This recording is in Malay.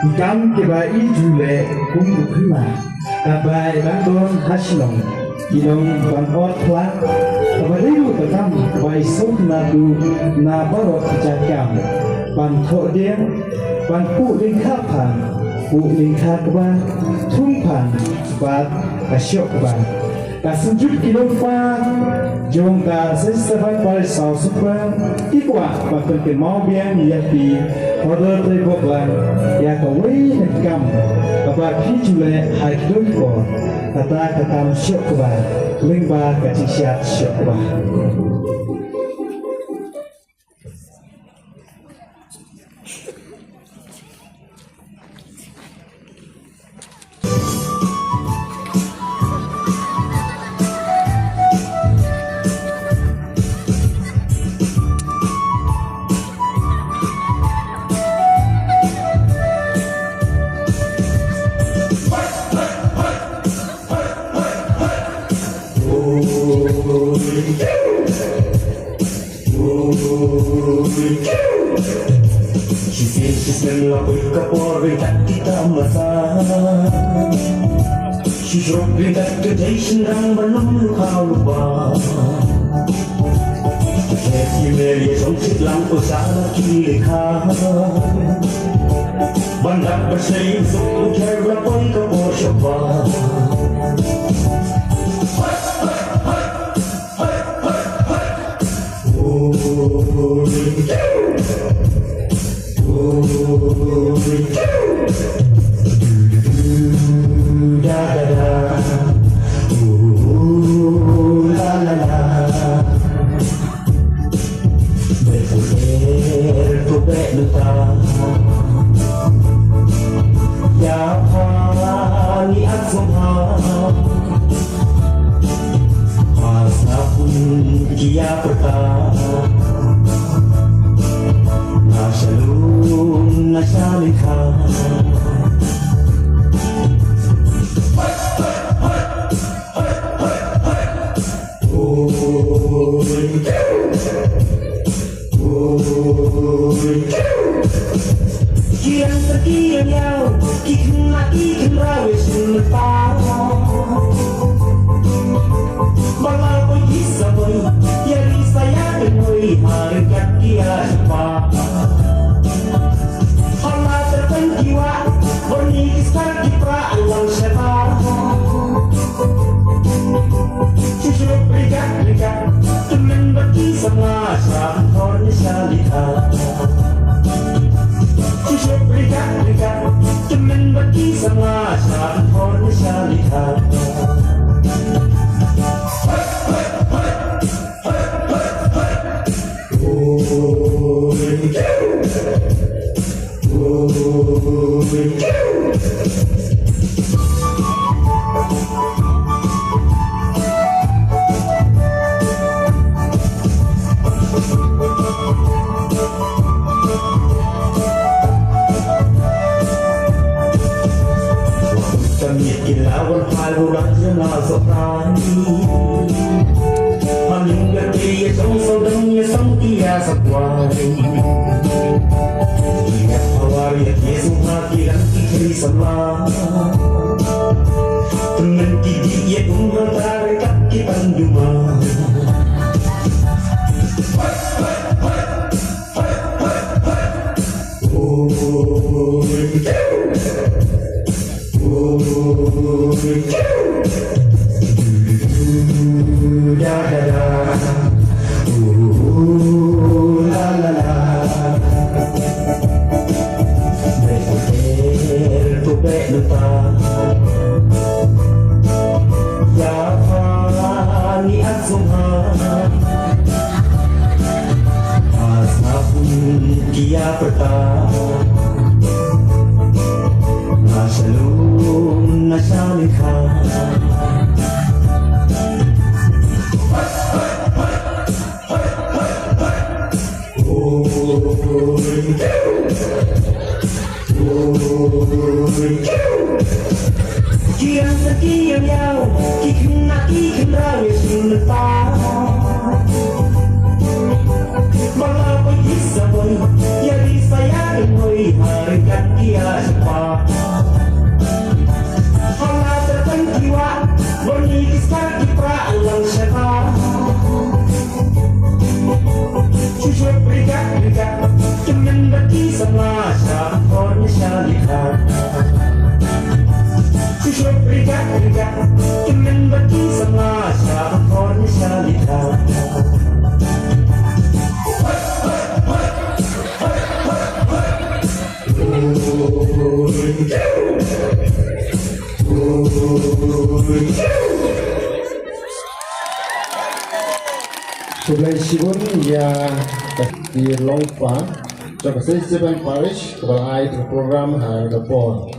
Ikan keba ijule kung ukuma kabai bandon hasilong ilong banot plak kabariru tekam bai sok nadu na barot jakam ban thode ban pu lingkha keba thungpan bat kasyok ban kasunjut kilong pa jong ka sesabat par sau super ikwa bakal ke mau biang yapi order te boklan ya ka wei nekam kabar pijule haidun ko kata katam syok ba lingba kacisyat syok ba She's dropping that temptation down but no look how to bar. If you marry some shit lang ko sana kilikha. Bandak bersaying so care berapoi ka po siya pa. Dia pertama Nasalun nasalika Kian sekian yau Ikan rawis melepah Malah pergi sampai Yari saya denoi harga dia cepat Hala terpenjiwa Bernikiskan kipra alang sebar Cucuk berikat-berikat Temen bagi sama Syahor nisalika Cucuk berikat-berikat Temen bagi sama Syahor nisalika Kilauan haluran jenazah tani Meninggal dia saudangnya sang tiasa kuari Ingat hawari Yesus mati dan kiri sama Temen kidi ia umrah tarik kaki panduma Dia pertama Nasalun nasalika Kian sekian yau Ikan rawis melepah Malah pergi sampai Yari saya denoi harga dia cepat Sebelah Sibun ya di Longpa, Jogja Seven Parish, kepada program Hari Depan.